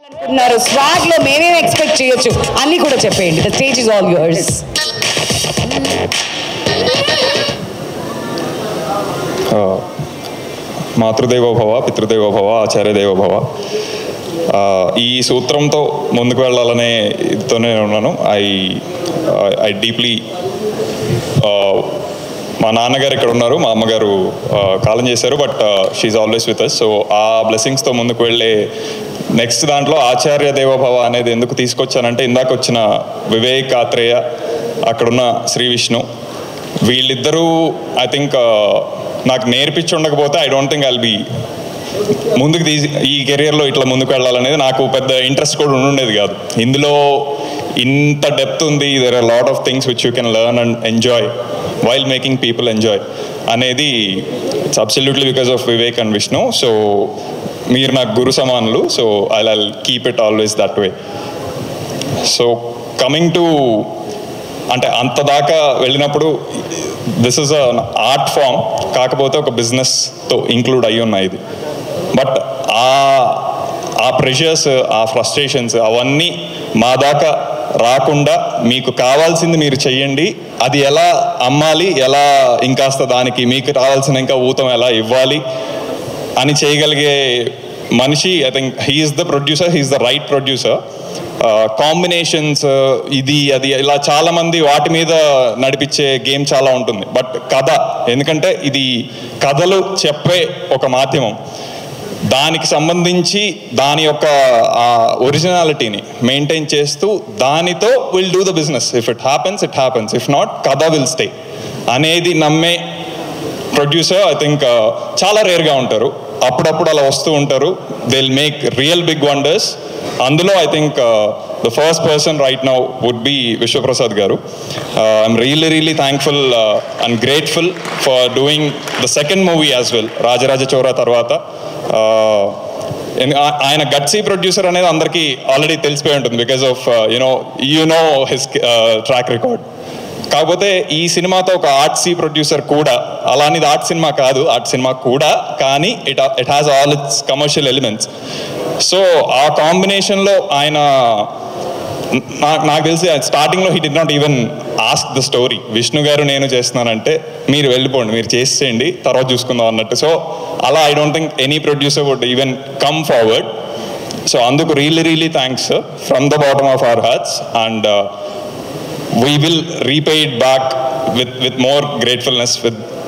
అనుకుంటున్నారు స్వాగ్ లో మేమేం ఎక్స్పెక్ట్ చేయొచ్చు అన్ని కూడా చెప్పేయండి. The stage is all yours. మాతృదేవో భవ, పితృదేవో భవ, ఆచార్యదేవో భవ, ఈ సూత్రంతో ముందుకు వెళ్ళాలనే ఇదితోనే ఉన్నాను. ఐ డీప్లీ మా నాన్నగారు ఇక్కడ ఉన్నారు, మా అమ్మగారు కాలం చేశారు, but she's always with us. So ఆ బ్లెస్సింగ్స్తో ముందుకు వెళ్ళే నెక్స్ట్ దాంట్లో ఆచార్య దేవోభవ అనేది ఎందుకు తీసుకొచ్చానంటే, ఇందాక వచ్చిన వివేక్ ఆత్రేయ, అక్కడున్న శ్రీ విష్ణు, వీళ్ళిద్దరూ ఐ థింక్ నాకు నేర్పించి ఉండకపోతే I don't think I'll be ముందుకు ఈ కెరియర్లో ఇట్లా ముందుకు వెళ్ళాలనేది నాకు పెద్ద ఇంట్రెస్ట్ కూడా ఉండేది కాదు. ఇందులో ఇంత డెప్త్ ఉంది, there are lot of things which you can learn and enjoy while making people enjoy అనేది it's absolutely because of Vivek and Vishnu. So మీరు నాకు గురు సమానులు. So I keep it always that way. So coming to అంటే అంత దాకా వెళ్ళినప్పుడు this is an art form, కాకపోతే ఒక బిజినెస్తో ఇంక్లూడ్ అయ్యి ఉన్నాయి ఇది. బట్ ఆ ప్రెషర్స్, ఆ ఫ్రస్ట్రేషన్స్ అవన్నీ మా దాకా రాకుండా మీకు కావాల్సింది మీరు చెయ్యండి, అది ఎలా అమ్మాలి, ఎలా ఇంకాస్త దానికి మీకు రావాల్సిన ఇంకా ఊతం ఎలా ఇవ్వాలి అని చేయగలిగే మనిషి I think he's the producer, he's the right producer. Combinations ఇది అది ఇలా చాలామంది వాటి మీద నడిపించే గేమ్ చాలా ఉంటుంది. బట్ కథ, ఎందుకంటే ఇది కథలు చెప్పే ఒక మాధ్యమం, దానికి సంబంధించి దాని యొక్క ఒరిజినాలిటీని మెయింటైన్ చేస్తూ దానితో will do the business. If it happens it happens, if not కథ విల్ స్టే అనేది నమ్మే ప్రొడ్యూసర్ ఐ థింక్ చాలా రేర్గా ఉంటారు. అప్పుడప్పుడు అలా వస్తూ ఉంటారు. They will make real big wonders. అందులో I think the first person right now would be Vishwaprasad garu. I'm really thankful and grateful for doing the second movie as well, Raja Raja Chora తర్వాత. ఆయన గట్సీ ప్రొడ్యూసర్ అనేది అందరికీ ఆల్రెడీ తెలిసిపోయి ఉంటుంది because of you know his track record. కాకపోతే ఈ సినిమాతో ఒక ఆర్ట్సీ ప్రొడ్యూసర్ కూడా, అలాంటిది ఆర్ట్ సినిమా కాదు, ఆర్ట్ సినిమా కూడా, కానీ it has all it's commercial elements. So ఆ కాంబినేషన్లో ఆయన నాకు తెలిసి స్టార్టింగ్లో he did not even ask the story. Vishnu గారు నేను చేస్తున్నానంటే మీరు వెళ్ళిపోండి, మీరు చేసేయండి, తర్వాత చూసుకుందాం అన్నట్టు. సో అలా I don't think any producer would even come forward. So అందుకు really thanks from the bottom of our hearts. And we will repay it back with more gratefulness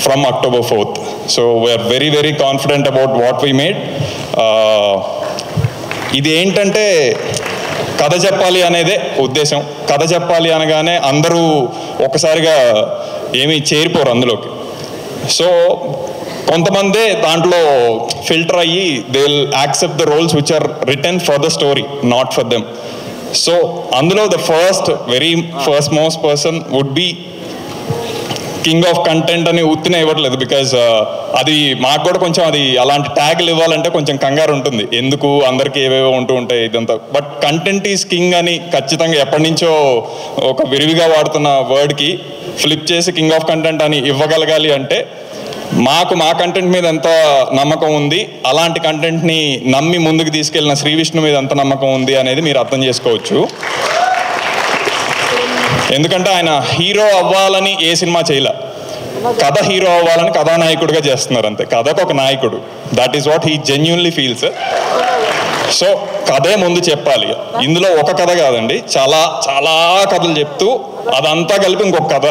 from October 4th. So we are very confident about what we made. ఇది ఏంటంటే కథ చెప్పాలి అనేదే ఉద్దేశం. కథ చెప్పాలి అనగానే అందరూ ఒకసారిగా ఏమీ చేరిపోరు అందులోకి. సో కొంతమందే దాంట్లో ఫిల్టర్ అయ్యి they will accept the roles which are written for the story, not for them. So అందులో the very first most person would be king of content అని ఉత్తిన ఇవ్వట్లేదు. బికాజ్ అది మాకు కూడా కొంచెం అది అలాంటి ట్యాగ్లు ఇవ్వాలంటే కొంచెం కంగారు ఉంటుంది, ఎందుకు అందరికీ ఏవేవో ఉంటూ ఉంటాయి ఇదంతా. బట్ కంటెంట్ ఈజ్ కింగ్ అని ఖచ్చితంగా ఎప్పటి నుంచో ఒక విరివిగా వాడుతున్న వర్డ్కి ఫ్లిప్ చేసి కింగ్ ఆఫ్ కంటెంట్ అని ఇవ్వగలగాలి అంటే మా కంటెంట్ మీద ఎంత నమ్మకం ఉంది, అలాంటి కంటెంట్ని నమ్మి ముందుకు తీసుకెళ్ళిన శ్రీ విష్ణు మీద ఎంత నమ్మకం ఉంది అనేది మీరు అర్థం చేసుకోవచ్చు. ఎందుకంటే ఆయన హీరో అవ్వాలని ఏ సినిమా చేయలే, కథ హీరో అవ్వాలని కథానాయకుడిగా చేస్తున్నారు అంతే. కథకు ఒక నాయకుడు, that is what he genuinely feels. So కథే ముందు చెప్పాలి. ఇందులో ఒక కథ కాదండి, చాలా చాలా కథలు చెప్తూ అదంతా కలిపి ఇంకొక కథ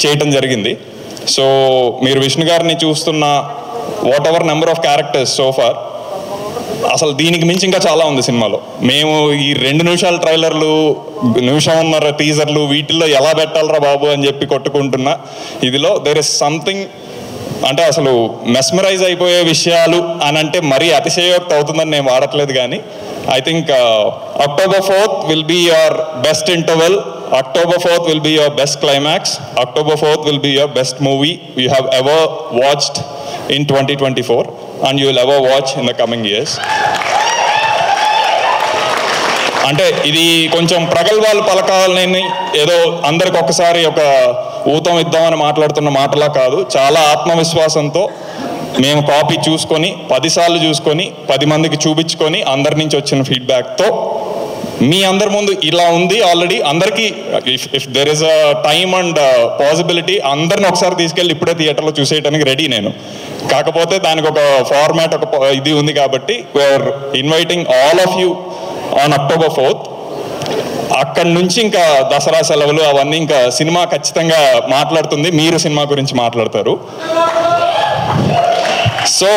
చేయటం జరిగింది. సో మీరు విష్ణు గారిని చూస్తున్న what ever number of characters so far, అసలు దీనికి మించి ఇంకా చాలా ఉంది సినిమాలో. మేము ఈ 2 నిమిషాల ట్రైలర్లు, నిమిషంన్నర టీజర్లు వీటిల్లో ఎలా పెట్టాలరా బాబు అని చెప్పి కొట్టుకుంటున్నా, ఇదిలో దేర్ ఇస్ సంథింగ్ అంటే అసలు మెస్మరైజ్ అయిపోయే విషయాలు అని అంటే మరీ అతిశయోక్తి అవుతుందని నేను వాడట్లేదు. కానీ I think October 4th will be your best interval. October 4th will be your best climax. October 4th will be your best movie you have ever watched in 2024 and you will ever watch in the coming years. అంటే ఇది కొంచెం ప్రగల్భాలు పలకాలని ఏదో అందరికి ఒకసారి ఒక ఊతం ఇద్దామని మాట్లాడుతున్న మాటలా కాదు, చాలా ఆత్మవిశ్వాసంతో మేము కాపీ చూసుకొని 10 సార్లు చూసుకొని 10 మందికి చూపించుకొని అందరి నుంచి వచ్చిన ఫీడ్బ్యాక్తో మీ అందరి ముందు ఇలా ఉంది ఆల్రెడీ. అందరికీ if there is a time and possibility అందరిని ఒకసారి తీసుకెళ్ళి ఇప్పుడే థియేటర్లో చూసేయడానికి రెడీ నేను. కాకపోతే దానికి ఒక ఫార్మాట్ ఒక ఇది ఉంది కాబట్టి we are inviting all of you on October 4th. అక్కడి నుంచి ఇంకా దసరా సెలవులు అవన్నీ ఇంకా సినిమా ఖచ్చితంగా మాట్లాడుతుంది, మీరు సినిమా గురించి మాట్లాడతారు. సో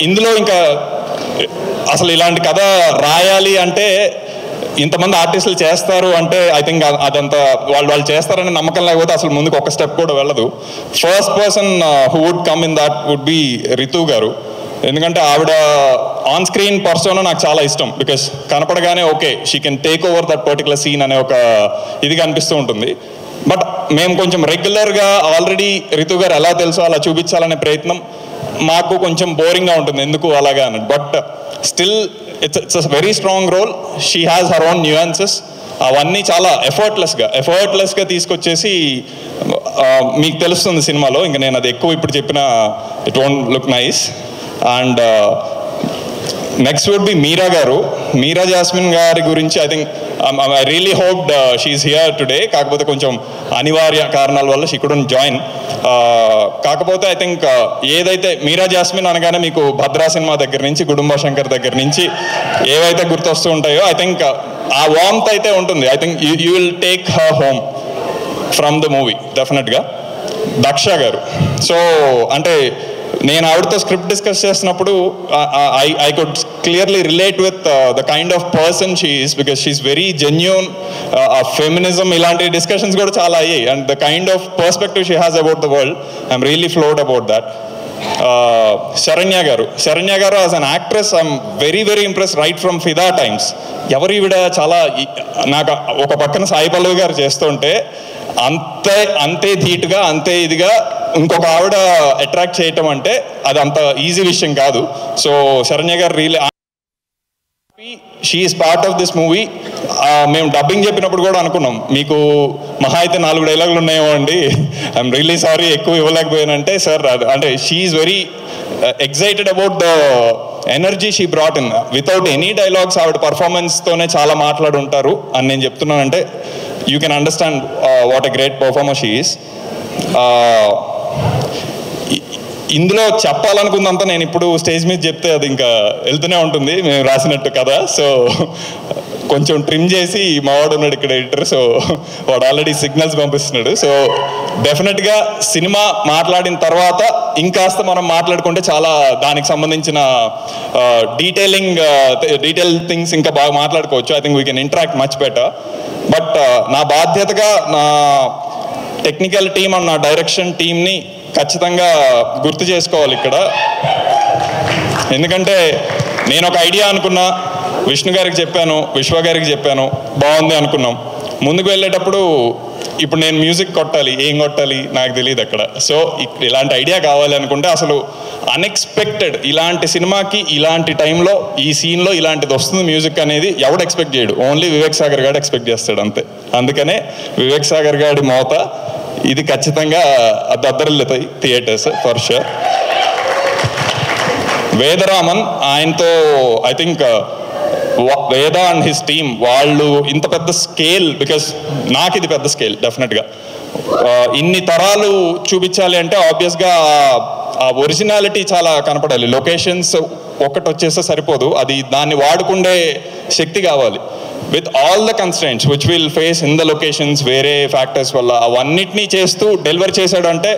ఇందులో ఇంకా అసలు ఇలాంటి కథ రాయాలి అంటే ఇంతమంది ఆర్టిస్టులు చేస్తారు అంటే ఐ థింక్ అదంతా వాళ్ళు చేస్తారనే నమ్మకం లేకపోతే అసలు ముందుకు ఒక స్టెప్ కూడా వెళ్ళదు. First person who would come in that would be Ritu గారు. ఎందుకంటే ఆవిడ ఆన్ స్క్రీన్ పర్సన్ నాకు చాలా ఇష్టం. బికాస్ కనపడగానే okay she can take over that particular scene అనే ఒక ఇది కనిపిస్తూ ఉంటుంది. బట్ మేము కొంచెం రెగ్యులర్గా ఆల్రెడీ రితు గారు ఎలా తెలుసో అలా చూపించాలనే ప్రయత్నం మాకు కొంచెం బోరింగ్గా ఉంటుంది, ఎందుకు అలాగా అని. But still it's a very strong role. She has her own nuances. అవన్నీ చాలా ఎఫర్ట్లెస్గా తీసుకొచ్చేసి మీకు తెలుస్తుంది సినిమాలో. ఇంకా నేను అది ఎక్కువ ఇప్పుడు చెప్పిన it won't look nice. And next would be Meera garu. Meera Jasmine గారి గురించి I think I really hoped she's here today. కాకపోతే కొంచెం అనివార్య కారణాల వల్ల షీ కుడెంట్ జాయిన్. కాకపోతే ఐ థింక్ ఏదైతే మీరా జాస్మిన్ అనగానే మీకు భద్రా సినిమా దగ్గర నుంచి గుడుంబ శంకర్ దగ్గర నుంచి ఏవైతే గుర్తొస్తూ ఉంటాయో ఐ థింక్ ఆ వార్మ్త్ అయితే ఉంటుంది. I think you will take her home from the movie డెఫినెట్గా. దక్ష గారు. సో అంటే నేను ఆవిడతో స్క్రిప్ట్ డిస్కస్ చేసినప్పుడు I could clearly relate with the kind of person she is. Because she is very genuine. Feminism ఇలాంటి discussions కూడా చాలా అయ్యాయి. And the kind of perspective she has about the world I'm really floored about that. Saranya garu as an actress I'm very very impress right from ఫిదా times. ఎవరు ఈవిడ చాలా నాకు ఒక పక్కన సాయి పల్లవి గారు చేస్తుంటే అంతే ధీటుగా అంతే ఇదిగా ఇంకొక ఆవిడ అట్రాక్ట్ చేయటం అంటే అది అంత ఈజీ విషయం కాదు. సో శరణ్య గారు really she is part of this movie. మేము డబ్బింగ్ చెప్పినప్పుడు కూడా అనుకున్నాం మీకు మహా అయితే 4 డైలాగులు ఉన్నాయేమో అండి, ఐఎమ్ రియలీ సారీ ఎక్కువ ఇవ్వలేకపోయానంటే సార్ అంటే she is very excited about the energy she brought in. Without any dialogues ఆవిడ పర్ఫార్మెన్స్తోనే చాలా మాట్లాడుంటారు అని నేను చెప్తున్నానంటే you can understand what a great performer she is. ఇందులో చెప్పాలనుకుందంతా నేను ఇప్పుడు స్టేజ్ మీద చెప్తే అది ఇంకా వెళ్తూనే ఉంటుంది మేము రాసినట్టు కదా. సో కొంచెం ట్రిమ్ చేసి మావాడు ఉన్నాడు ఇక్కడ ఎడిటర్, సో వాడు ఆల్రెడీ సిగ్నల్స్ పంపిస్తున్నాడు. సో డెఫినెట్గా సినిమా మాట్లాడిన తర్వాత ఇంకాస్త మనం మాట్లాడుకుంటే చాలా దానికి సంబంధించిన డీటెయిల్ థింగ్స్ ఇంకా బాగా మాట్లాడుకోవచ్చు. I think we can interact much better. But నా బాధ్యతగా నా టెక్నికల్ టీమ్ అండ్ నా డైరెక్షన్ టీమ్ని ఖచ్చితంగా గుర్తు చేసుకోవాలి ఇక్కడ. ఎందుకంటే నేను ఒక ఐడియా అనుకున్నా, విష్ణు గారికి చెప్పాను, విశ్వ గారికి చెప్పాను, బాగుంది అనుకున్నాం. ముందుకు వెళ్ళేటప్పుడు ఇప్పుడు నేను మ్యూజిక్ కొట్టాలి, ఏం కొట్టాలి నాకు తెలియదు అక్కడ. సో ఇలాంటి ఐడియా కావాలి అనుకుంటే అసలు అన్ఎక్స్పెక్టెడ్ ఇలాంటి సినిమాకి ఇలాంటి టైంలో ఈ సీన్లో ఇలాంటిది వస్తుంది మ్యూజిక్ అనేది ఎవడు ఎక్స్పెక్ట్ చేయడు, ఓన్లీ వివేక్ సాగర్ గారు ఎక్స్పెక్ట్ చేస్తాడు అంతే. అందుకనే వివేక్ సాగర్ గారి మోత ఇది ఖచ్చితంగా దద్దరిల్లుతాయి థియేటర్స్ ఫర్ షూర్. వేదరామన్ ఆయనతో ఐ థింక్ వేద అండ్ హిస్ టీమ్ వాళ్ళు ఇంత పెద్ద స్కేల్, బికాస్ నాకు ఇది పెద్ద స్కేల్ డెఫినెట్గా. ఇన్ని తరాలు చూపించాలి అంటే ఆబ్వియస్గా ఆ ఒరిజినాలిటీ చాలా కనపడాలి. లొకేషన్స్ ఒకటి వచ్చేస్తే సరిపోదు, అది దాన్ని వాడుకుండే శక్తి కావాలి. With all the constraints which will face in the locations వేరే ఫ్యాక్టర్స్ వల్ల అవన్నిటినీ చేస్తూ డెలివర్ చేశాడు అంటే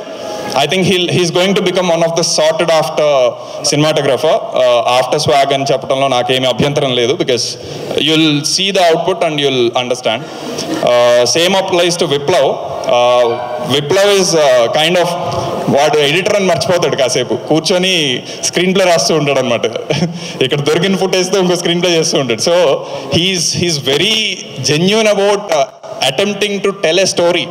I think he's going to become one of the sorted after cinematographer. After swag అని చెప్పడంలో నాకేమీ అభ్యంతరం లేదు, because you'll see the output and you'll understand. Same applies to Viplav. Viplav is kind of వాడు ఎడిటర్ అని మర్చిపోతాడు, కాసేపు కూర్చొని స్క్రీన్ ప్లే రాస్తూ ఉంటాడు అనమాట. ఇక్కడ దొరికిన ఫుటేజ్తో ఇంకో స్క్రీన్ ప్లే చేస్తూ ఉంటాడు. So he's very genuine about attempting to tell a story,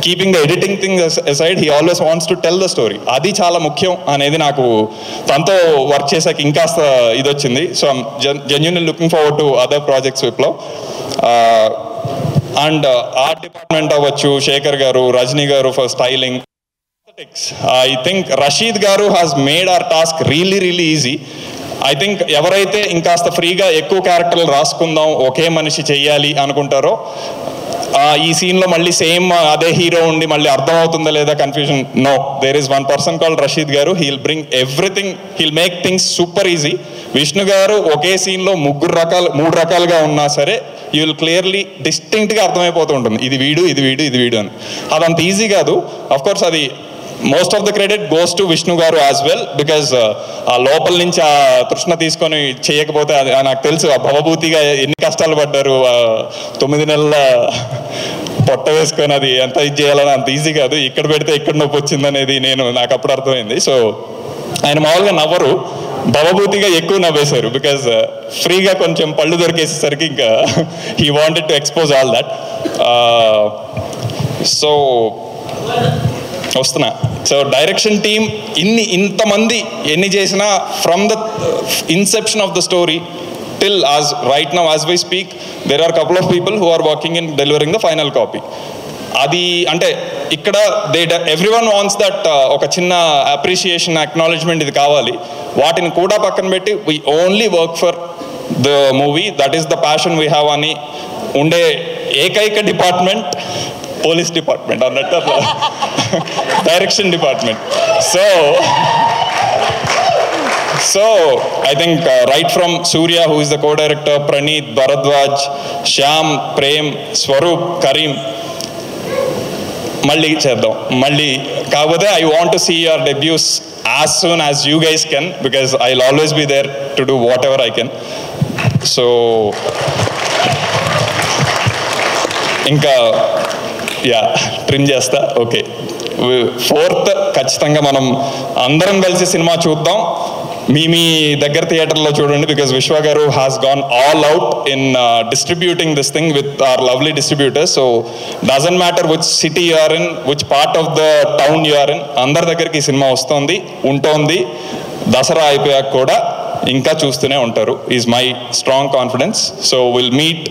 keeping the editing thing aside, he always wants to tell the story. అది చాలా ముఖ్యం అనేది నాకు తనతో వర్క్ చేశాక ఇంకాస్త ఇది వచ్చింది. So I'm genuinely looking forward to other projects Viplav. And art department అవ్వచ్చు, శేఖర్ గారు, రజనీ గారు for styling, I think Rashid Garu has made our task really, really easy. I think ఎవరైతే ఇంకాస్త ఫ్రీగా ఎక్కువ క్యారెక్టర్లు రాసుకుందాం ఒకే మనిషి చెయ్యాలి అనుకుంటారో ఈ సీన్లో మళ్ళీ సేమ్ అదే హీరో ఉండి మళ్ళీ అర్థమవుతుందా లేదా confusion. No, there is one person called Rashid garu. He'll bring everything, he'll make things super easy. Vishnu garu ఒకే సీన్లో మూడు రకాలుగా ఉన్నా సరే యూ విల్ క్లియర్లీ డిస్టింక్ట్గా అర్థమైపోతూ ఉంటుంది, ఇది వీడు ఇది వీడు ఇది వీడు అని. అదంత ఈజీ కాదు. అఫ్ కోర్స్ అది most of the credit goes to Vishnu గారు యాజ్ వెల్, బికాజ్ ఆ లోపల నుంచి ఆ తృష్ణ తీసుకొని చేయకపోతే అది నాకు తెలుసు ఆ భవభూతిగా ఎన్ని కష్టాలు పడ్డారు. 9 నెలల పొట్ట వేసుకొని అది ఎంత ఇది చేయాలని అంత ఈజీ కాదు. ఇక్కడ పెడితే ఇక్కడ నొప్పి వచ్చిందనేది నాకు అప్పుడు అర్థమైంది. సో ఆయన మామూలుగా నవ్వరు, భవభూతిగా ఎక్కువ నవ్వేశారు, బికాజ్ ఫ్రీగా కొంచెం పళ్ళు దొరికేసేసరికి ఇంకా he wanted to expose all that. So వస్తున్నా. సో డైరెక్షన్ టీమ్ ఇంతమంది ఎన్ని చేసినా from the Inception of the story till right now as we speak there are couple of people who are working in delivering the final copy. అది అంటే ఇక్కడ everyone wants that ఒక చిన్న appreciation acknowledgement ఇది కావాలి. వాటిని కూడా పక్కన పెట్టి we only work for the movie, that is the passion we have అని ఉండే ఏకైక డిపార్ట్మెంట్ పోలీస్ డిపార్ట్మెంట్ అన్నట్టు అట్లా direction department. So I think right from Surya, who is the co-director, Praneeth, Bharadwaj, Shyam, Prem, Swaroop, Kareem, మళ్ళీ చేద్దాం మళ్ళీ. కాకపోతే I want to see your debuts as soon as you guys can, because I'll always be there to do whatever I can. So ఇంకా trim చేస్తా. Okay, 4th ఖచ్చితంగా మనం అందరం కలిసి సినిమా చూద్దాం. మీ దగ్గర థియేటర్లో చూడండి, because Vishwa garu has gone all out in distributing this thing with our lovely distributors. So doesn't matter which city you are in, which part of the town you are in, అందరి దగ్గరికి ఈ సినిమా ఉంటుంది. దసరా అయిపోయాక కూడా ఇంకా చూస్తూనే ఉంటారు, is my strong confidence. So will meet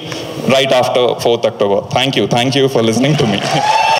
right after 4th October. Thank you for listening to me.